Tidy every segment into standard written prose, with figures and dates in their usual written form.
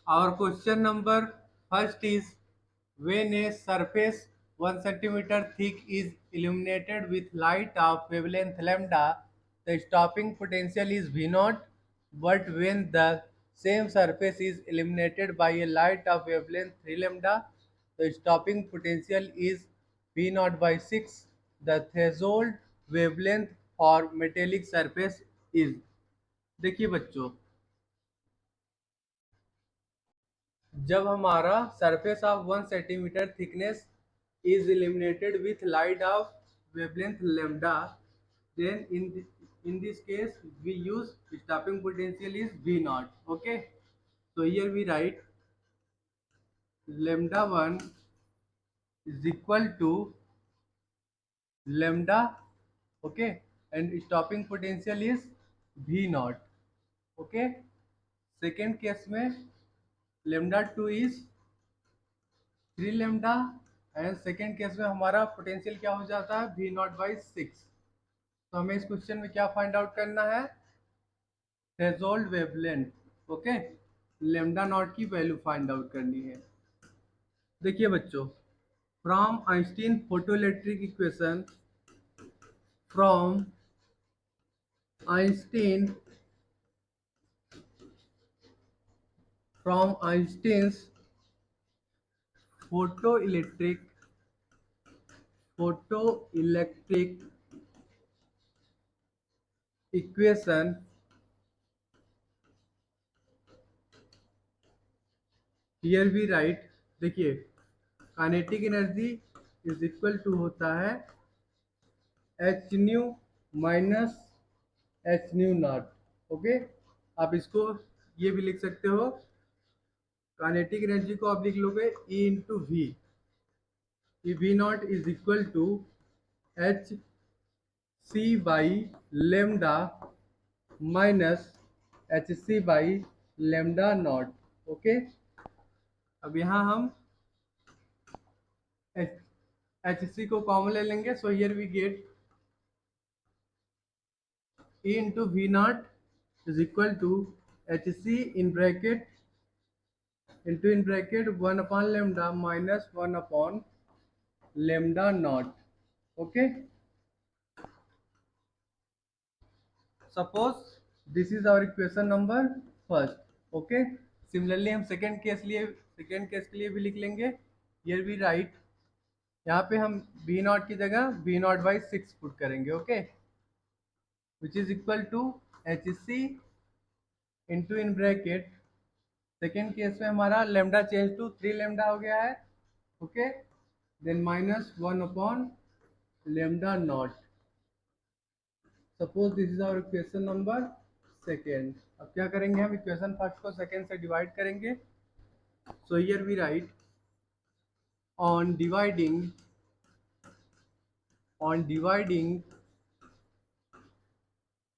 Our question number first is, when a surface 1 centimeter thick is illuminated with light of wavelength lambda, the stopping potential is V naught. But when the same surface is illuminated by a light of wavelength 3 lambda, the stopping potential is V naught by 6. The threshold wavelength for metallic surface is। देखिए बच्चों, जब हमारा surface of 1 centimetre thickness is illuminated with light of wavelength lambda, then in this case we use stopping potential is V naught. Okay, so here we write lambda 1 is equal to lambda, okay, and stopping potential is V naught. Okay, second case में lambda 2 is 3 lambda, and second case में हमारा potential क्या हो जाता है V nought by 6। तो हमें इस क्वेश्चन में क्या फाइंड आउट करना है, threshold wavelength. Okay, lambda not की वैल्यू फाइंड आउट करनी है। देखिए बच्चों, from Einstein photoelectric equation, from Einstein from Einstein's photoelectric photoelectric equation, here we write, देखिए kinetic energy is equal to होता है H nu minus H nu naught. Okay, आप इसको ये भी लिख सकते हो, काइनेटिक एनर्जी को आप लिख लोगे E into V, E V nought is equal to H C by lambda minus H C by lambda not. Okay, अब यहाँ हम एच सी को कॉमन ले लेंगे, so here we get E into V naught is equal to HC in bracket into in bracket 1 upon lambda minus 1 upon lambda naught. Okay, suppose this is our equation number first. Okay, similarly हम second case के लिए भी लिख लेंगे। here we write, यहाँ पे हम V not की जगह V नॉट बाई 6 पुट करेंगे। Okay, which is equal to H C into in bracket, second case में हमारा लेमडा चेंज टू 3 लेमडा हो गया है। Okay, then minus 1 upon lambda nought. Suppose this is our equation number second. अब क्या करेंगे, हम इक्वेशन फर्स्ट को सेकेंड से डिवाइड करेंगे। So here we write, on dividing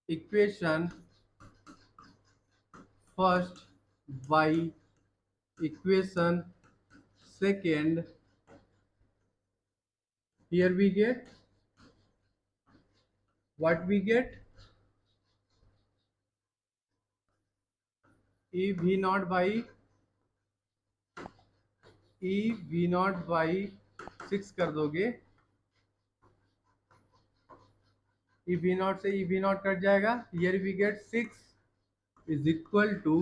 equation first by equation second, here we get what we get, e v naught by 6 कर दोगे, e v naught से e v naught कट जाएगा, here we get 6 is equal to,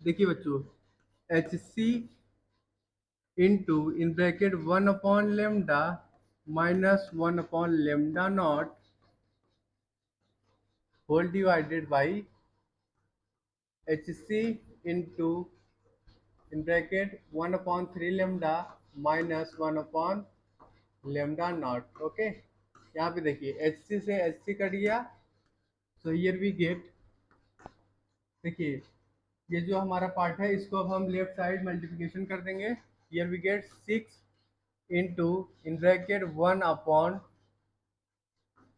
देखिए बच्चों, H C into in bracket 1 upon lambda minus 1 upon lambda nought whole divided by H C into in bracket 1 upon 3 lambda minus 1 upon lambda not. Okay, यहाँ पे देखिए H C से H C cut गया, so here we gate, देखिए ये जो हमारा part है इसको अब हम लेफ्ट साइड मल्टीप्लिकेशन कर देंगे। Here we get 6 into in bracket 1 upon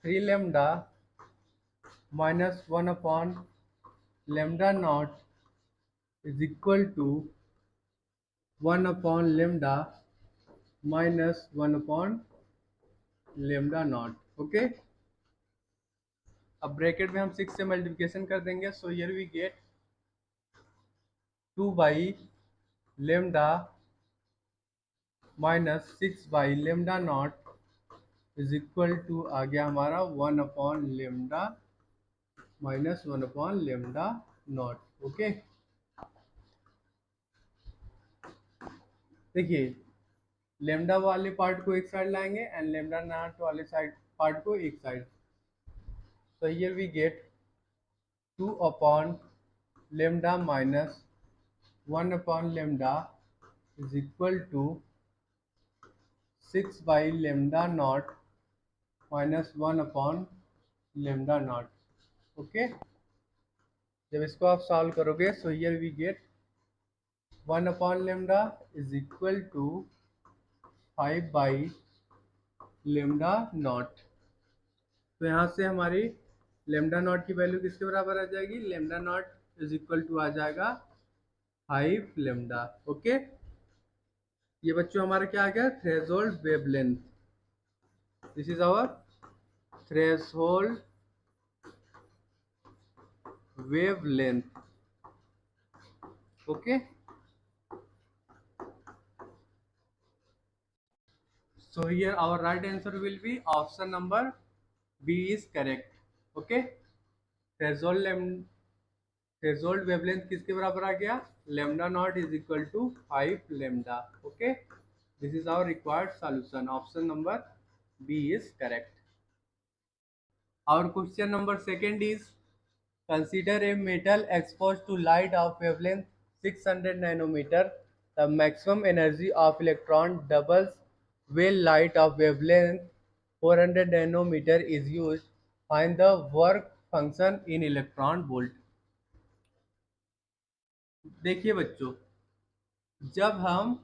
3 lambda minus 1 upon lambda not is equal to 1 upon lambda minus 1 upon lambda not. Okay, अब ब्रैकेट में हम 6 से मल्टीप्लिकेशन कर देंगे, so here we get 2 by lambda minus 6 by lambda not is equal to आ गया हमारा 1/लेमडा माइनस 1/लेमडा नॉट। ओके, देखिए लेमडा वाले पार्ट को एक साइड लाएंगे एंड लेमडा नॉट वाले साइड पार्ट को एक side. So here we get 2/लेमडा माइनस 1/लेमडा is equal to 6 by lambda naught minus 1/लेमडा नॉट। ओके, जब इसको आप सॉल्व करोगे सो हियर वी गेट 1/लेमडा is equal to 5 by lambda naught. तो यहाँ से हमारी लेमडा नॉट की वैल्यू किसके बराबर आ जाएगी, lambda not is equal to आ जाएगा 5 लेमडा। ओके, ये बच्चों हमारा क्या आ गया, threshold wavelength. This is our threshold wavelength. Okay, so here our right answer will be option number B is correct. Okay, threshold wavelength किसके बराबर आ गया, lambda not is equal to 5 lambda. Okay, this is our required solution, option number B is correct. Our question number second is, consider a metal exposed to light of wavelength 600 nanometer. The maximum energy of electron doubles when light of wavelength 400 nanometer is used. Find the work function in electron volt. देखिए बच्चों, जब हम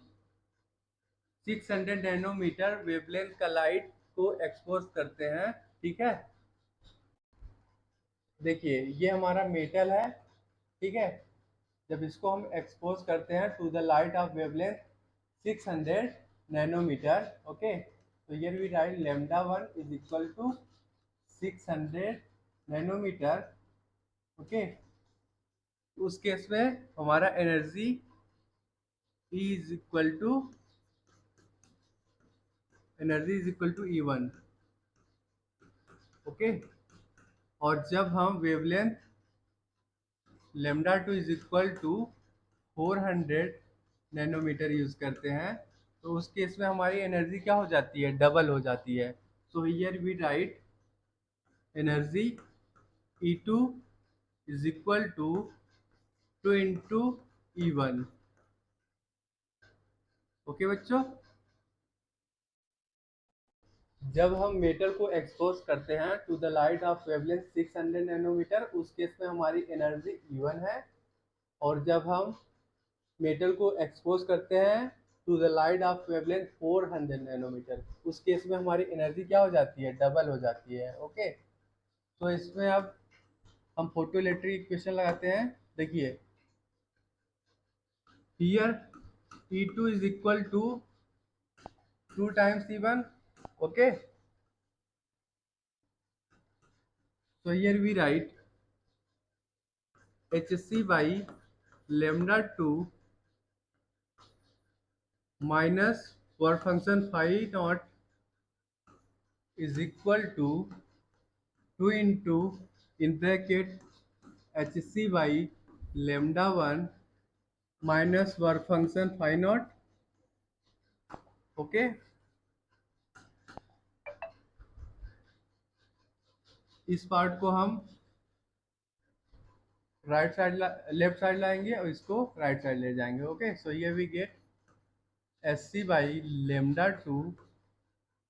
600 nanometre wavelength का light को expose करते हैं, ठीक है, देखिए ये हमारा मेटल है, ठीक है, जब इसको हम एक्सपोज करते हैं to the light of wavelength 600 nanometre. Okay, तो here we write lambda 1 is equal to 600 nanometre. Okay, उस केस में हमारा energy is equal to E1। Okay, और जब हम wavelength lambda 2 is equal to 400 nanometre use करते हैं, तो उस केस में हमारी एनर्जी क्या हो जाती है, डबल हो जाती है। So here we write energy E2 is equal to 2 into E1। Okay बच्चों, जब हम मेटल को एक्सपोज करते हैं to the light of wavelength 600 nanometre, उस केस में हमारी एनर्जी E1 है, और जब हम मेटल को एक्सपोज करते हैं to the light of wavelength 400 nanometre, उस केस में हमारी एनर्जी क्या हो जाती है, डबल हो जाती है। ओके, तो इसमें अब हम फोटो इलेक्ट्रिक इक्वेशन लगाते हैं। देखिए here E2 is equal to 2 times E1। Okay, so here we write Hc by lambda 2 minus work function phi naught is equal to 2 into in bracket Hc by lambda 1 minus work function phi naught। Okay, इस part को हम right side left side लाएंगे और इसको right side ले जाएंगे। Okay, so ये we get Sc by lambda 2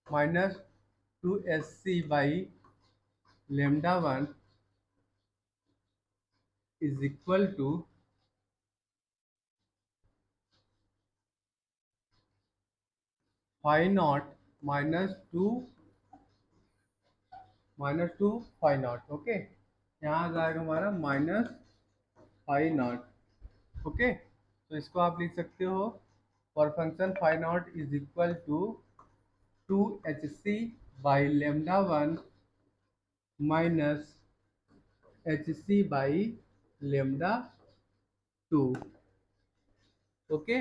minus 2 Sc by lambda 1 is equal to phi nought minus two phi nought. Okay, यहाँ आ जाएगा हमारा माइनस फाई नॉट। ओके, तो इसको आप लिख सकते हो और function phi not is equal to 2 Hc by lambda 1 minus Hc by lambda 2। Okay,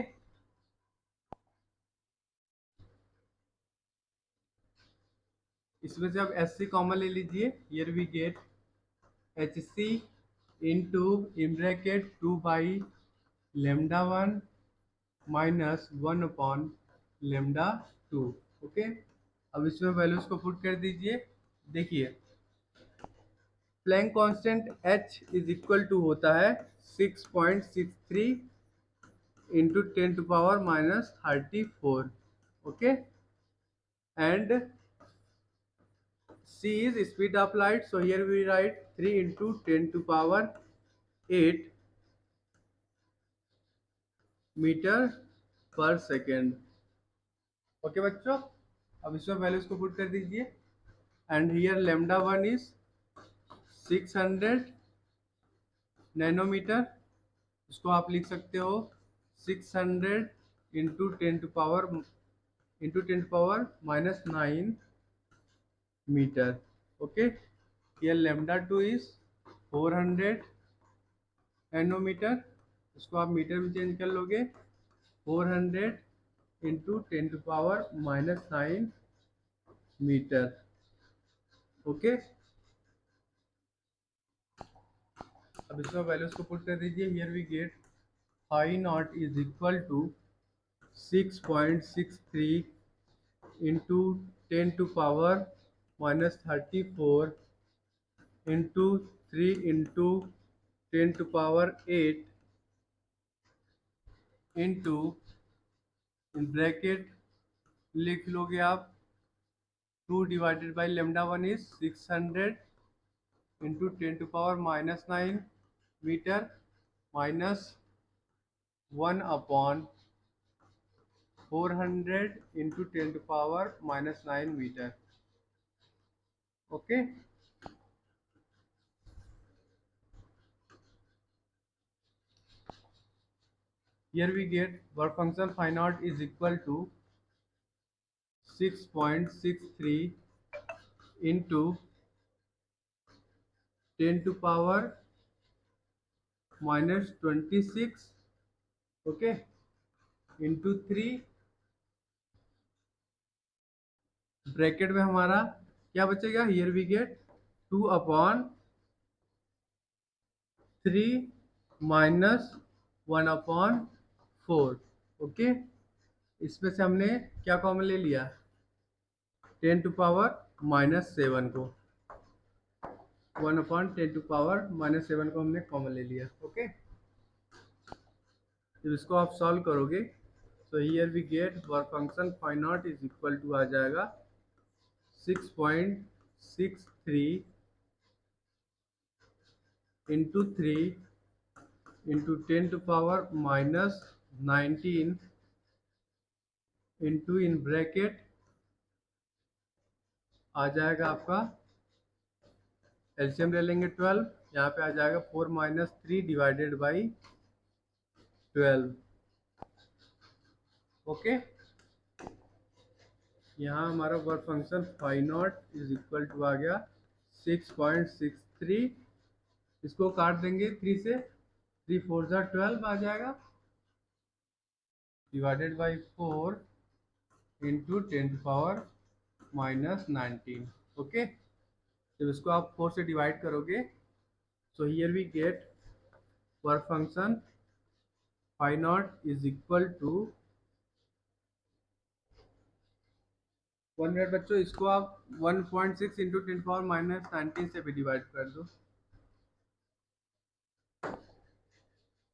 इसमें से आप एच सी कॉमन ले लीजिए। Here we get H C into in bracket 2/λ1 minus 1/λ2। Okay, अब इसमें वैल्यूज को पुट कर दीजिए। देखिए, Planck constant h is equal to होता है 6.63 into 10⁻⁻34। Okay, and c is speed of light, so here we write 3 into 10⁸ metre पर second. Okay बच्चों, अब इसमें वैल्यूज को पुट कर दीजिए। And here λ1 is 600 nanometre. इसको आप लिख सकते हो 600 into 10⁻⁻9 metre. Okay, here λ2 is 400 nanometre. इसको आप मीटर में चेंज कर लोगे, 400 इंटू 10⁻⁻9 मीटर। ओके, अब इसमें वैल्यूज को पुट कर दीजिए। Here we get phi not is equal to 6.63 into 10⁻⁻34 into 3 into 10⁸ into bracket लिख लोगे आप 2/λ1 is 600 into 10⁻⁻9 metre minus 1/400 into 10⁻⁻9 metre. Okay, here we get work function phi naught is equal to 6.63 into 10⁻⁻26, okay, into 3। Bracket में हमारा क्या बचेगा? Here we get 2/3 minus 1/4। Okay, इसमें से हमने क्या कॉमन ले लिया? 10⁻⁻7 को, 1/10⁻⁻7 को हमने कॉमन ले लिया। ओके, जब इसको आप सॉल्व करोगे तो here we get work function phi not is equal to आ जाएगा 6.63 into 3 into 10⁻⁻19 into in bracket आ जाएगा आपका, एलसीएम ले लेंगे 12, यहाँ पे आ जाएगा 4 - 3 डिवाइडेड बाई 12। ओके, यहाँ हमारा work function phi not is equal to आ गया 6.63। इसको काट देंगे 3 से, 3 4 12 आ जाएगा, डिवाइडेड बाई 4 इंटू 10⁻⁻19। ओके, जब इसको आप 4 से डिवाइड करोगे so here we get work function phi not is equal to 1 minute बच्चों, इसको आप 1.6 इंटू 10⁻⁻19 से भी डिवाइड कर दो।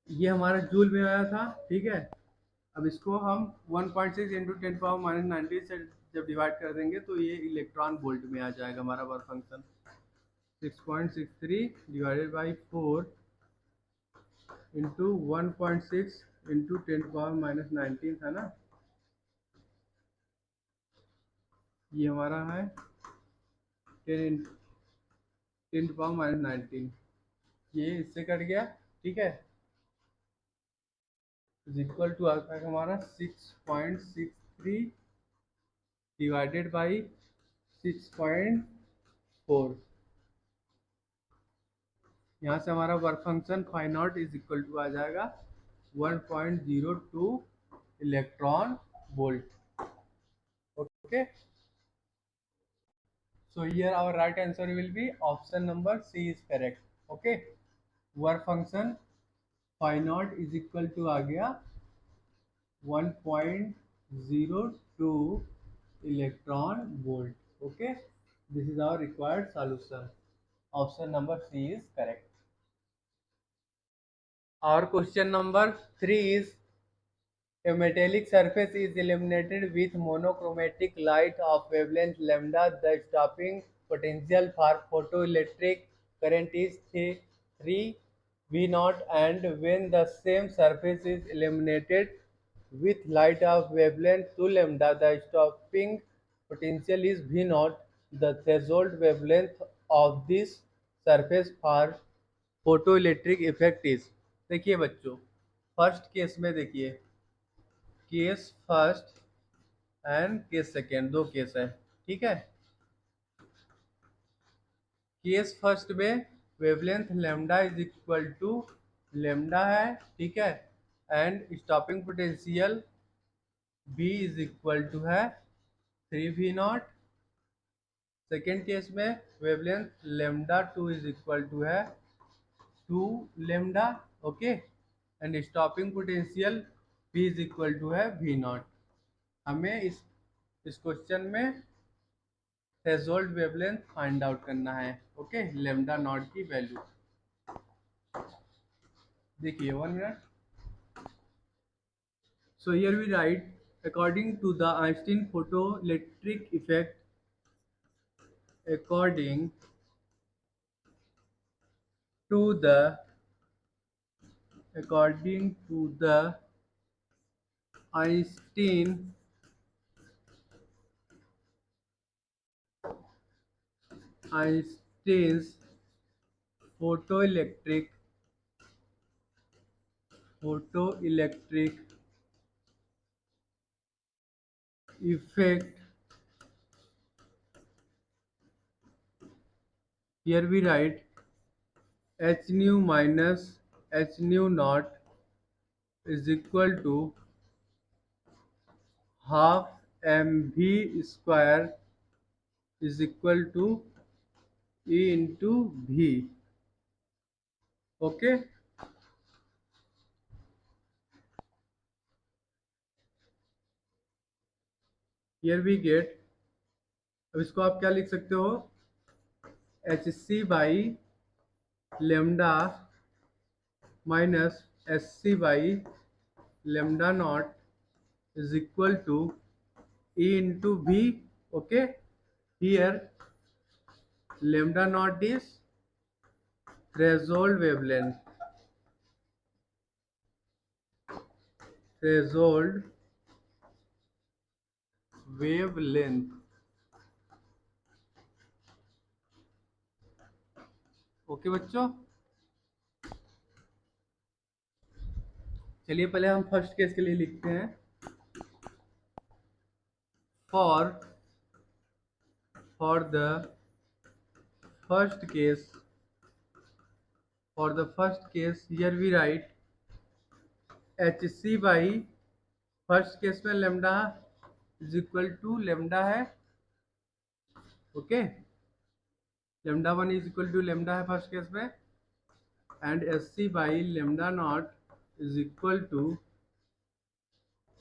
ये हमारा जूल में आया था, ठीक है। अब इसको हम 1.6 इंटू 10⁻⁻19 से जब डिवाइड कर देंगे तो ये इलेक्ट्रॉन वोल्ट में आ जाएगा हमारा work function. 6.63 divided by 4 into 1.6 into 10⁻⁻19 था ना, ये हमारा है 10⁻⁻19, ये इससे कट गया, ठीक है। इज इक्वल टू आता है हमारा 6.63 डिवाइडेड बाई 6.4। यहाँ से हमारा work function phi not is equal to आ जाएगा 1.02 electron volt. Okay, so here our right answer will be option number C is correct. Okay, work function phi naught is equal to आ गया 1.02 electron volt. Okay, this is our required solution. Option number C is correct. Our question number 3 is a metallic surface is illuminated with monochromatic light of wavelength lambda. The stopping potential for photoelectric current is 3 V naught, and when the same surface is illuminated with light of wavelength 2 lambda, the stopping potential is V naught. The threshold wavelength of this surface for photoelectric effect is. देखिए बच्चों, first case में देखिए, case first and case second, दो case है, ठीक है। Case first में wavelength lambda is equal to lambda है, ठीक है, and stopping potential B is equal to है 3 V नॉट। सेकेंड केस में wavelength lambda two is equal to है 2 lambda, okay, and stopping potential P is equal to है V nought. हमें इस question में थ्रेशोल्ड वेवलेंथ फाइंड आउट करना है, okay, lambda not की वैल्यू। देखिए 1 minute. So here we write according to the Einstein photoelectric effect, according to the Einstein Einstein's photoelectric effect, here we write h nu minus h nu naught is equal to half mv square is equal to E into V, okay। Here we get, अब इसको आप क्या लिख सकते हो, H C by lambda minus S C by lambda nought is equal to E into V, okay। Here lambda naught is threshold wavelength, threshold wavelength, okay बच्चों। चलिए पहले हम फर्स्ट केस के लिए लिखते हैं, for the first case, for the first case here we write H C by, first case में lambda is equal to lambda है, okay, lambda one is equal to lambda है फर्स्ट केस में, and S C by lambda not is equal to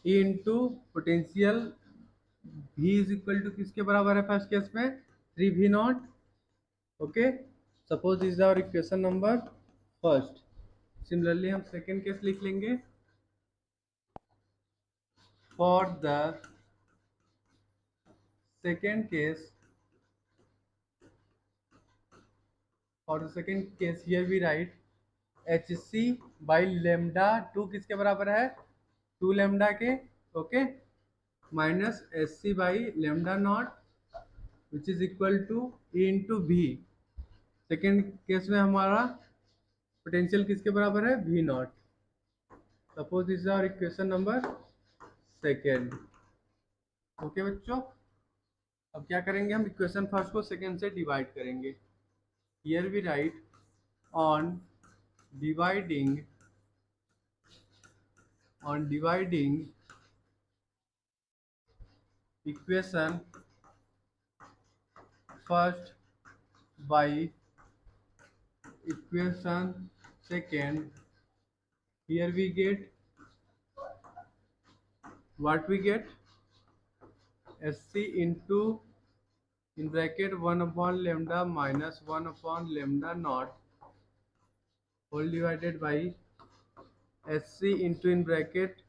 E into potential V is equal to किसके बराबर है first case में 3 V naught, okay. Suppose is our equation number first. Similarly हम second case लिख लेंगे, for the second case, और second case here we write H C by lambda two किसके बराबर है 2 लेमडा के, okay, minus S C by lambda naught which is equal to E into V. Second case में हमारा पोटेंशियल किसके बराबर है V naught. Suppose this is our equation number second, okay बच्चों। अब क्या करेंगे, हम इक्वेशन फर्स्ट को सेकेंड से डिवाइड करेंगे। Here we write on dividing on dividing equation first by equation second, here we get what we get, SC into in bracket 1 upon lambda minus 1 upon lambda naught whole divided by SC into in bracket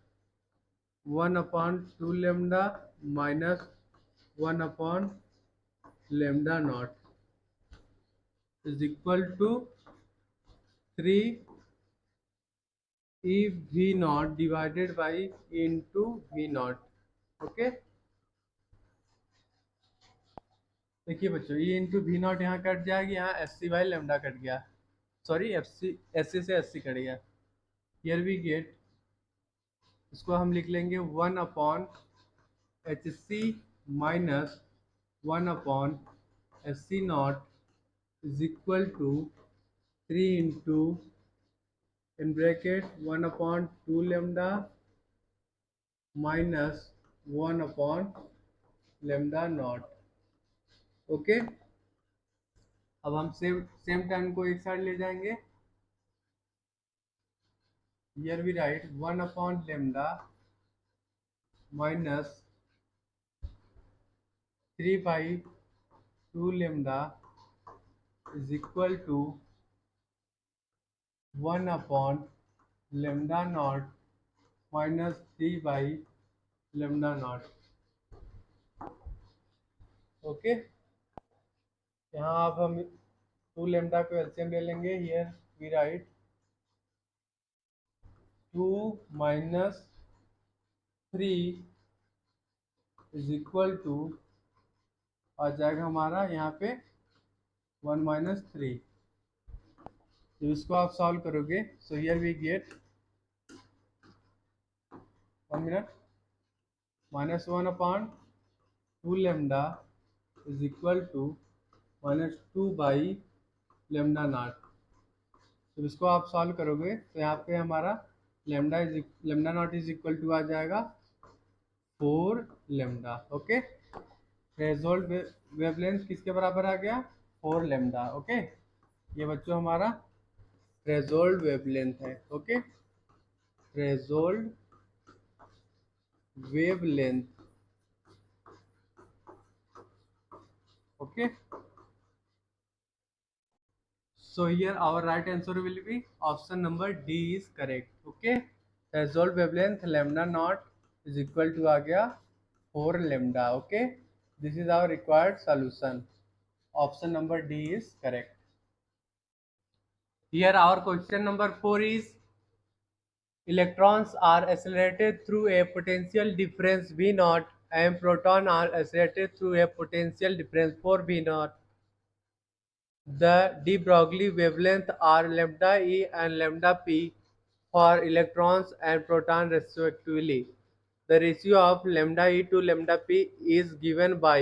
1 upon 2 lambda minus 1 upon lambda naught is equal to 3 E V naught divided by into V naught. Okay, देखिए बच्चों, ये into V naught यहाँ cut जाएगी, यहाँ S C by lambda cut गया, sorry S C से S C cut गया। Here we get, इसको हम लिख लेंगे 1 upon H C minus 1 upon S C naught is equal to 3 into in bracket 1 upon 2 lambda minus 1 upon lambda naught। Okay, अब हम same term को एक साइड ले जाएंगे। हियर वी राइट 1 अपॉन lambda minus 3 by 2 lambda is equal to 1 upon lambda naught minus 3 by lambda naught। Okay, यहाँ अब हम 2 lambda को एलसीएम ले लेंगे। Here we write 2 minus 3 is equal to आ जाएगा हमारा यहाँ पे 1 minus 3। जब इसको आप सॉल्व करोगे, so here we get 1 minute minus 1 upon 2 lambda is equal to minus 2 by lambda naught. जब इसको आप सॉल्व करोगे तो यहाँ पे हमारा lambda not is equal to आ जाएगा 4 लेमडा। ओके, थ्रेशोल्ड वेवलेंथ किसके बराबर आ गया, 4 लेमडा। ओके, ये बच्चों हमारा थ्रेशोल्ड वेवलेंथ है। Okay, threshold wavelength. Okay, so here our right answer will be option number D is correct। okay, threshold wavelength lambda naught is equal to आ गया 4 lambda। okay, this is our required solution, option number D is correct। here our question number 4 is electrons are accelerated through a potential difference V naught and proton are accelerated through a potential difference 4 V naught। The de Broglie wavelength are lambda e and lambda p for electrons and proton respectively. The ratio of lambda e to lambda p is given by,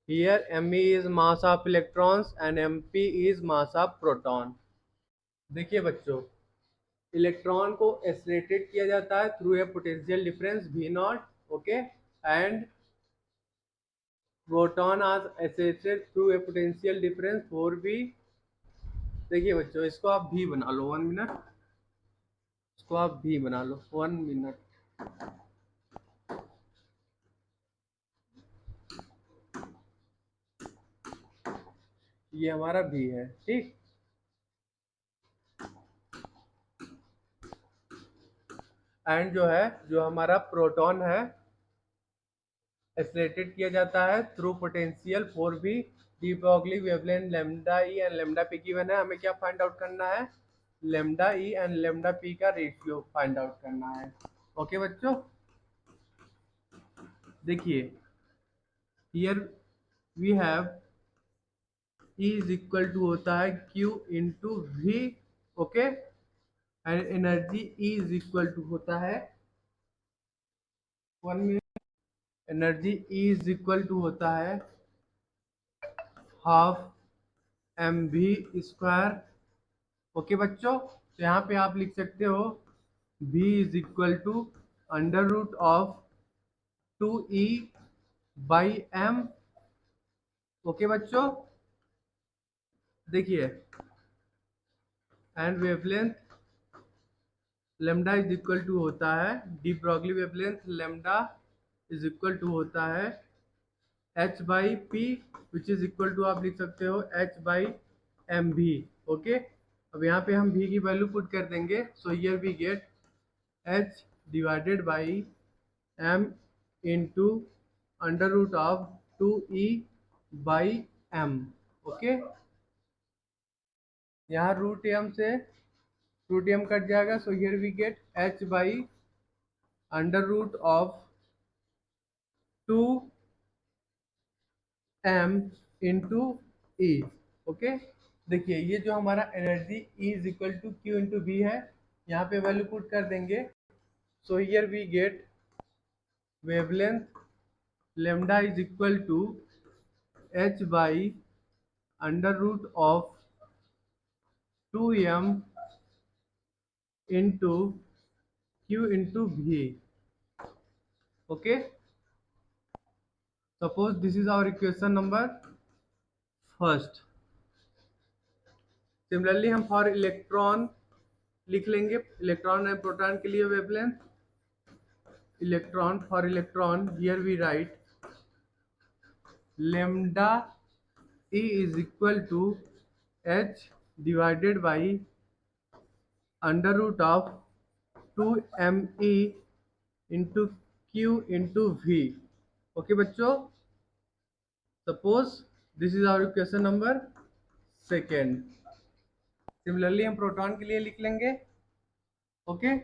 here me is mass of electrons and mp is mass of proton। देखिए बच्चों, electron को accelerated किया जाता है through a potential difference V naught. Okay, and proton are accelerated through a potential difference 4V। देखिए बच्चों, इसको आप भी बना लो 1 मिनट, इसको आप भी बना लो 1 मिनट। ये हमारा भी है, ठीक। एंड जो है, जो हमारा प्रोटॉन है एक्सलेटेड किया जाता है through potential 4V। De Broglie wavelength lambda E and lambda P given है, हमें क्या फाइंड आउट करना है, lambda E and lambda P का रेशियो फाइंड आउट करना है। ओके बच्चों, देखिए here we have E is equal to होता है Q into V। Okay, and energy E is equal to होता है 1 minute, energy E is equal to होता है हाफ mv स्क्वायर। ओके बच्चों, तो यहाँ पे आप लिख सकते हो V is equal to under root of 2E/m। Okay बच्चों, देखिए, and wavelength lambda is equal to होता है de Broglie wavelength lambda is equal to होता है h/p which is equal to आप लिख सकते हो h/mv। ओके, अब यहाँ पे हम v की वैल्यू पुट कर देंगे, so here we get h divided by m into under root of 2E/m। Okay, यहाँ रूट एम से रूट एम कट जाएगा, so here we get h by under root of 2m into E. Okay, देखिए ये जो हमारा energy E is equal to Q into V है, यहाँ पे वैल्यू पुट कर देंगे, so here we get wavelength lambda is equal to h by under root of 2m into Q into V. Okay, suppose this is our equation number first. Similarly हम for electron लिख लेंगे, electron and proton के लिए wavelength electron, for electron here we write lambda E is equal to h divided by under root of 2me into Q into V. Okay बच्चों, suppose this is our equation number second. Similarly हम proton के लिए लिख लेंगे। Okay,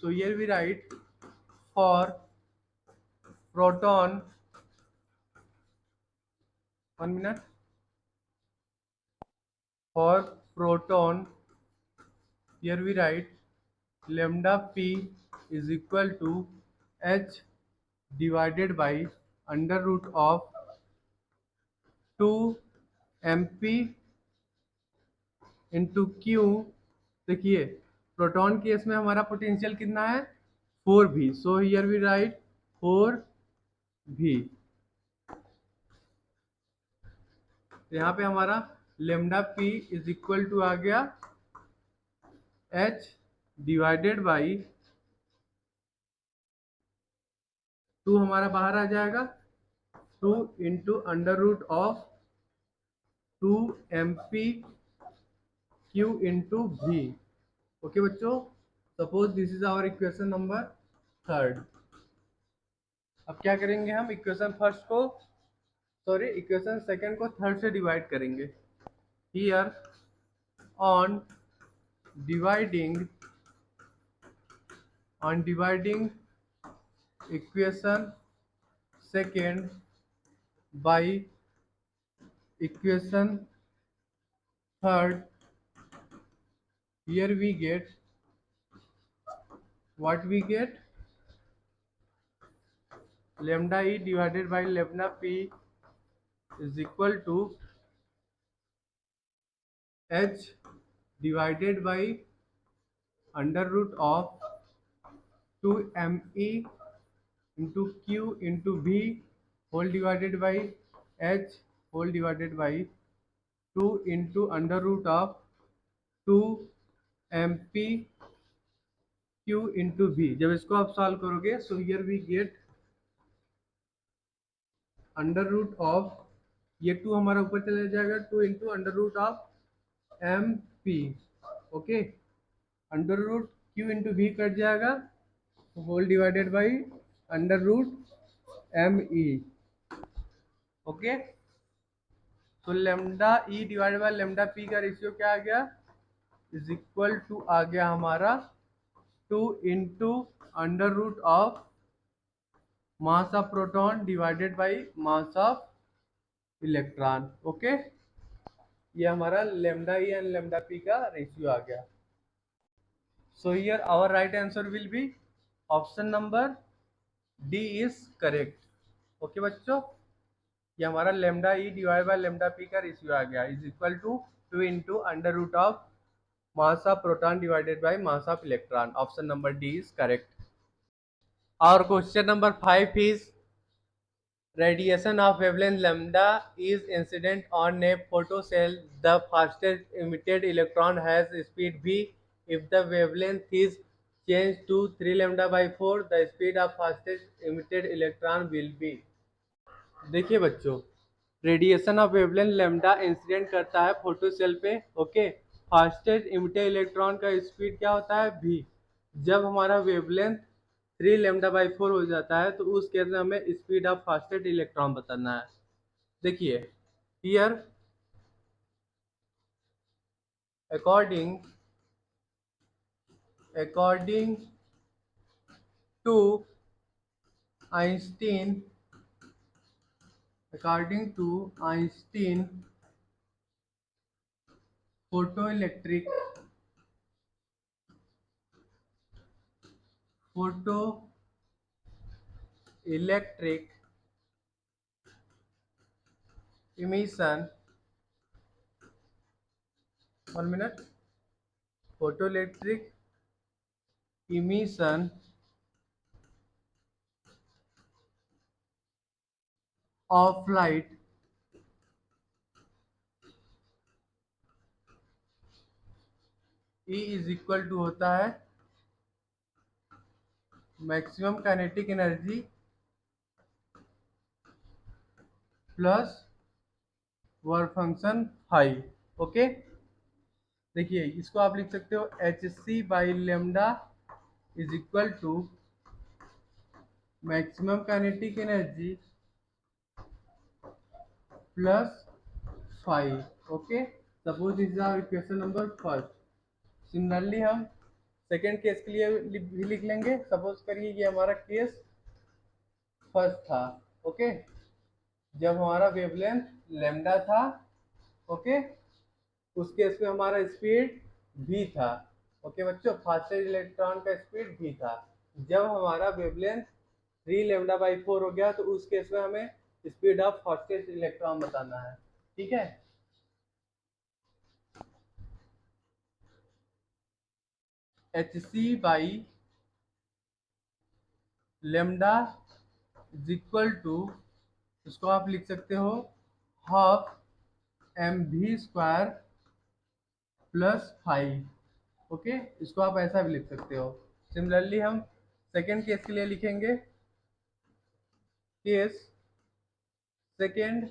so here we right for proton, 1 minute, for proton here we write lambda p is equal to h divided by under root of 2 mp into Q. देखिए, proton case में हमारा potential कितना है 4v, so here we right 4v। यहाँ पे हमारा lambda p is equal to आ गया h डिवाइडेड बाई 2 हमारा बाहर आ जाएगा, 2 into under root of 2mp Q into V. Okay बच्चों, suppose this is our equation number third. अब क्या करेंगे, हम इक्वेशन फर्स्ट को, सॉरी इक्वेशन सेकंड को थर्ड से डिवाइड करेंगे। Here on dividing equation second by equation third, here we get what we get lambda e divided by lambda p is equal to h divided by under root of 2me into q into v whole divided by h whole divided by 2 into under root of 2 mp q into v। जब इसको आप solve करोगे, so here we get under root of, ये 2 हमारा ऊपर चला जाएगा, 2 into under root of M P. Okay, under root Q into V cut जाएगा, whole divided by under root M E. Okay, तो lambda E divided by lambda P का ratio क्या आ गया, इज इक्वल टू आ गया हमारा 2 into under root of mass of proton divided by mass of electron. Okay, ये हमारा lambda E and lambda P का रेशियो आ गया। So here our right answer will be option number D is correct. Okay बच्चों, ये हमारा lambda E divide by lambda P का ratio आ गया, is equal to 2 into under root of mass of proton divided by mass of electron. Option number D is correct. और question number 5 is radiation of wavelength lambda is incident on a photocell. The fastest emitted electron has speed v. If the wavelength is changed to 3 lambda by 4, the speed of fastest emitted electron will be। देखिए बच्चों, radiation of wavelength lambda incident करता है photo cell पे। Okay, fastest emitted electron का speed क्या होता है v। जब हमारा वेवलेंथ 3 लैम्डा बाई 4 हो जाता है तो उस केस में हमें स्पीड ऑफ फास्टेस्ट इलेक्ट्रॉन बताना है। देखिए here according according to Einstein according to Einstein photoelectric emission 1 minute photoelectric emission of light E is equal to होता है maximum kinetic energy plus work function five. Okay, देखिए इसको आप लिख सकते हो H C by lambda is equal to maximum kinetic energy plus five. Okay, suppose this is our equation number first. Similarly हम second case के लिए भी लिख लेंगे। सपोज करिए ये हमारा केस फर्स्ट था। ओके, जब हमारा वेवलेंथ लेमडा था। ओके, उस केस में हमारा स्पीड v था। ओके बच्चों, फास्टेस्ट इलेक्ट्रॉन का स्पीड v था। जब हमारा वेवलेंथ 3 लेमडा बाई 4 हो गया तो उस केस में हमें स्पीड ऑफ फास्टेस्ट इलेक्ट्रॉन बताना है। ठीक है, H C by lambda is equal to, इसको आप लिख सकते हो half M V square plus five. Okay, इसको आप ऐसा भी लिख सकते हो। सिमिलरली हम सेकेंड केस के लिए लिखेंगे। केस सेकेंड,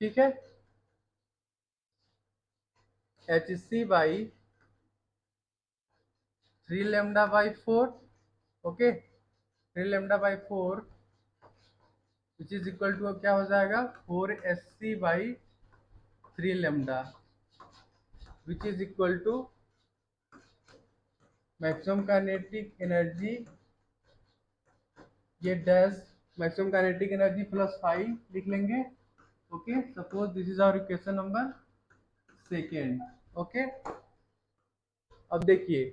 ठीक है, H C by 3 lambda by 4। Okay, 3 lambda by 4 which is equal to क्या हो जाएगा 4 S C by 3 lambda which is equal to maximum kinetic energy, ये dash maximum kinetic energy plus 5 लिख लेंगे। Okay, suppose this is our equation number second. Okay, अब देखिए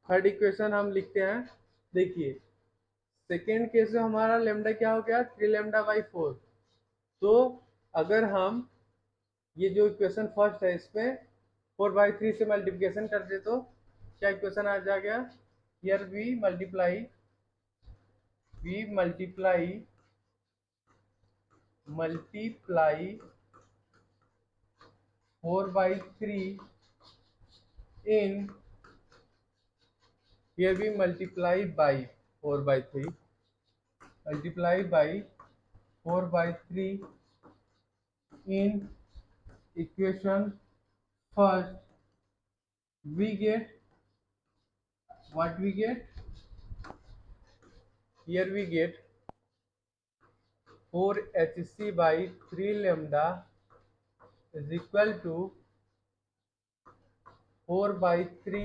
third equation हम लिखते हैं। देखिए सेकेंड केस में हमारा लेमडा क्या हो गया 3 लेमडा बाई 4। तो अगर हम ये जो इक्वेशन फर्स्ट है इसमें 4/3 से मल्टीप्लिकेशन कर दे तो क्या इक्वेशन आ जाएगा, here we multiply 4/3 in, here we multiply by 4/3 multiply by 4/3 in equation first, we get what we get, here we get 4 hc by 3 lambda is equal to 4/3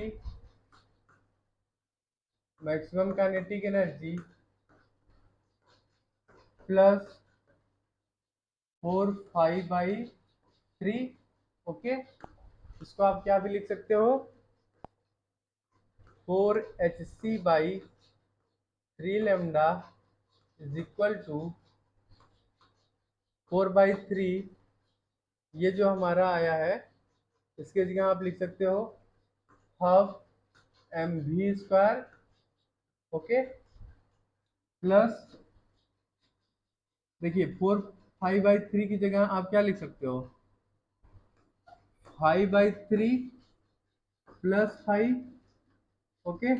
maximum kinetic energy plus 4 5/3। Okay, इसको आप क्या भी लिख सकते हो 4 hc by 3 lambda is equal to 4/3, ये जो हमारा आया है इसके जगह आप लिख सकते हो half M V square, okay, plus देखिए 4 5/3 की जगह आप क्या लिख सकते हो, 5/3 +5, ओके।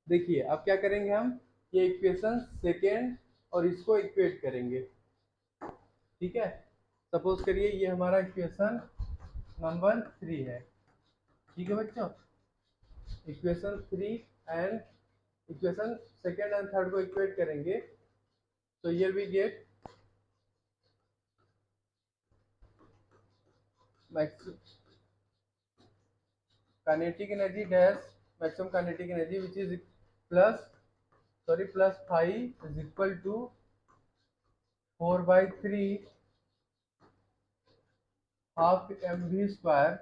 देखिए अब क्या करेंगे हम, ये इक्वेशन सेकेंड और इसको इक्वेट करेंगे, ठीक है। सपोज करिए ये हमारा इक्वेशन नंबर 3 है, ठीक है बच्चों। Equation 3 and equation second and third को इक्वेट करेंगे, तो here we get kinetic energy dash maximum kinetic energy which is plus +5 is equal to 4/3 half M V square,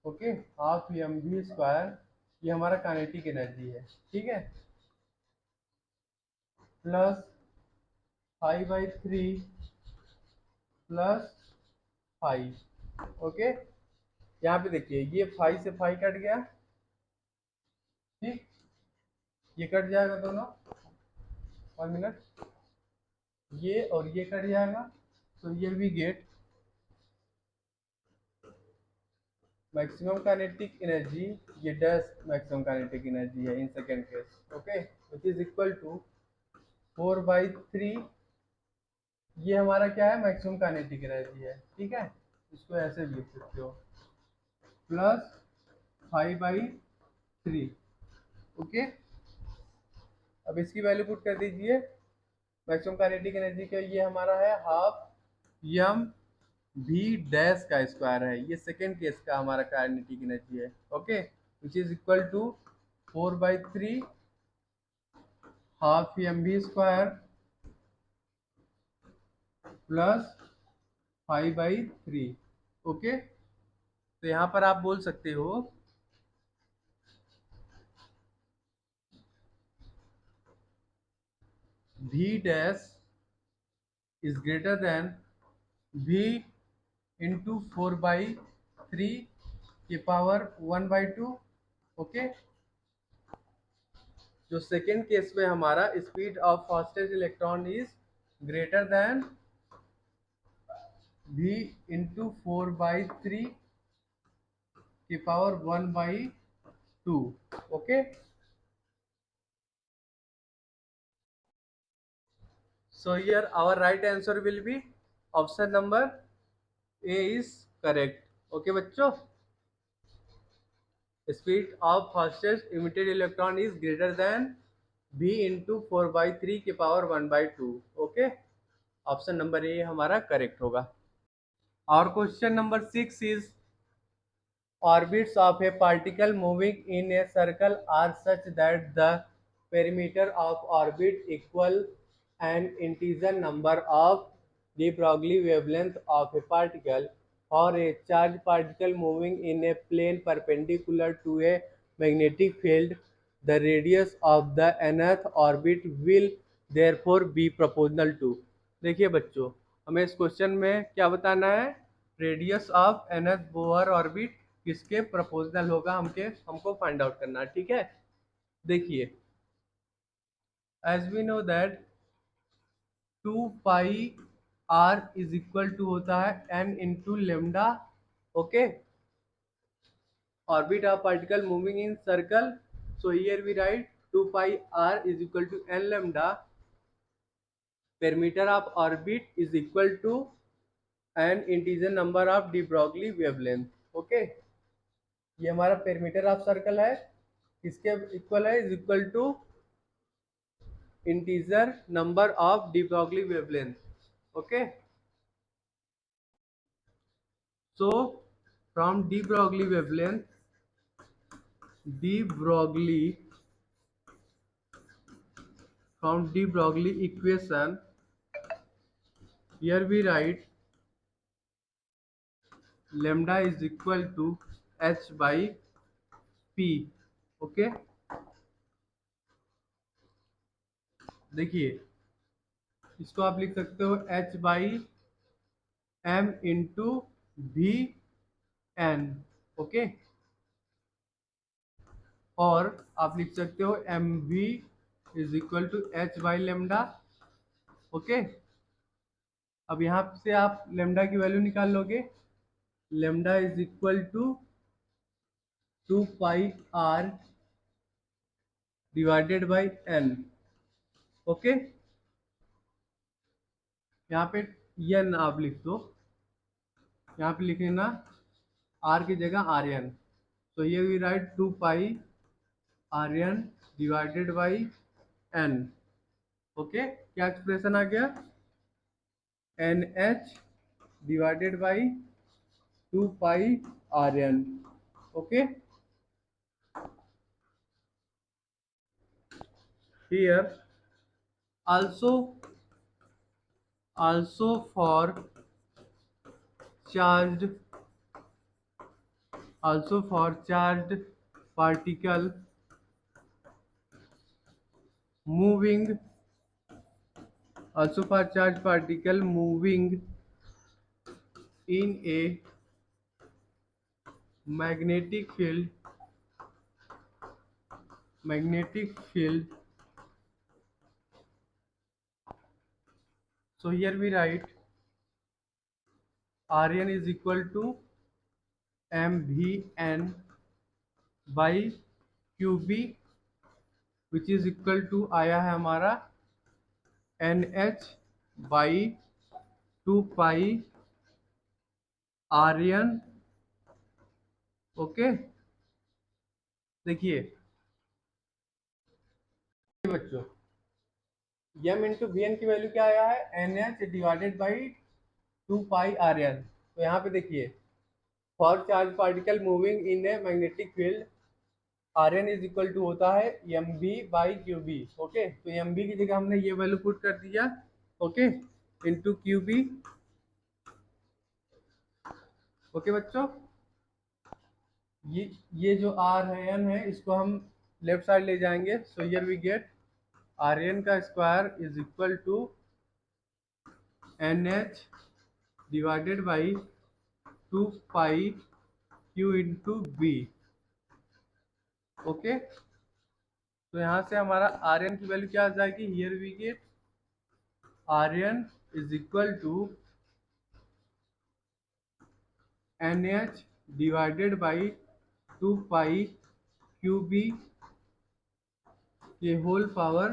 okay, half M V square, ये हमारा kinetic energy है, ठीक है, plus 5/3 +5, okay. यहाँ पे देखिए ये 5 से 5 कट गया, ठीक, ये कट जाएगा दोनों, 1 मिनट, ये और ये कट जाएगा, तो ये we get maximum kinetic energy, ये डैश मैक्सिमम काइनेटिक एनर्जी है in second case, okay, which is equal to 4/3, ये हमारा क्या है, मैक्सिमम काइनेटिक एनर्जी है, ठीक है, इसको ऐसे भी लिख सकते हो, प्लस 5/3, ओके। अब इसकी वैल्यू पुट कर दीजिए, मैक्सिमम काइनेटिक एनर्जी का ये हमारा है हाफ एम वी डैश का स्क्वायर है, ये सेकेंड केस का हमारा काइनेटिक एनर्जी है, okay, which is equal to 4/3 half M V square plus 5/3, okay. तो यहाँ पर आप बोल सकते हो v dash is greater than v into 4/3 की पावर 1/2, ओके। जो सेकेंड केस में हमारा speed of fastest electron is greater than v into 4/3 की power 1/2, okay. So here our right answer will be option number A is correct. Okay बच्चों, speed of fastest emitted electron is greater than v into 4/3 की power 1/2, okay. Option number A हमारा correct होगा। और question number 6 is orbits of a particle moving in a circle are such that the perimeter of orbit equal an integer number of de Broglie wavelength of a particle. For a charged particle moving in a plane perpendicular to a magnetic field, the radius of the nth orbit will therefore be proportional to। देखिए बच्चों, हमें इस question में क्या बताना है, radius of nth Bohr orbit किसके proportional होगा, हमको फाइंड आउट करना है, ठीक है। देखिए as we know that 2πr is equal to होता है n into lambda, okay, orbit of particle moving in circle, so here we write 2πr is equal to n lambda, perimeter of orbit is equal to an integer number of de Broglie wavelength, okay. ये हमारा perimeter of circle है, किसके equal है, is equal to integer number of de Broglie wavelength, okay। So from de Broglie wavelength, de Broglie from de Broglie equation, here we write lambda is equal to h by p, okay। देखिए इसको आप लिख सकते हो h by m into v n, okay. और आप लिख सकते हो M V is equal to H by lambda, okay. अब यहाँ से आप लेमडा की वैल्यू निकाल लोगे। Lambda is equal to 2 pi R divided by N, okay. यहाँ पे एन आप लिख दो, यहाँ पे लिख लेना आर की जगह आर एन। तो ये we write 2 pi R N divided by N, okay. क्या एक्सप्रेशन आ गया? N H divided by 2 pi R N, okay. Here also for charged particle moving in a magnetic field. So here we write Rn is equal to mvn by qb, which is equal to आया है हमारा nh by 2 pi Rn, okay. देखिए बच्चों, m into V N की value क्या आया है? N H divided by 2 pi Rn। तो यहाँ पे देखिए for charge particle moving in a magnetic field R N is equal to होता है M B by Q B, okay. तो एम बी की जगह हमने ये वैल्यू पुट कर दिया, okay, into Q B, okay बच्चों। ये जो आर है एन है, इसको हम लेफ्ट साइड ले जाएंगे। So here we get R N का square is equal to N H divided by 2 pi Q into B, okay. तो यहाँ से हमारा आर एन की वैल्यू क्या आ जाएगी? Here we get R N is equal to N H divided by 2 pi Q B के whole power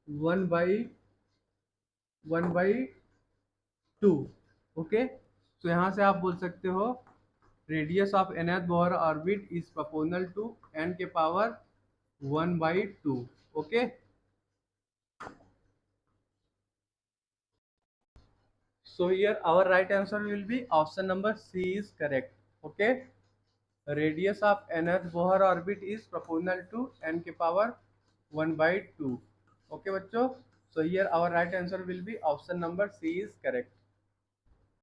1/2, okay. तो यहाँ से आप बोल सकते हो radius of nth Bohr orbit is proportional to n के power 1/2, okay. So here our right answer will be option number C is correct, okay. Radius of nth Bohr orbit is proportional to n के power 1/2, okay बच्चों। So here our right answer will be option number C is correct.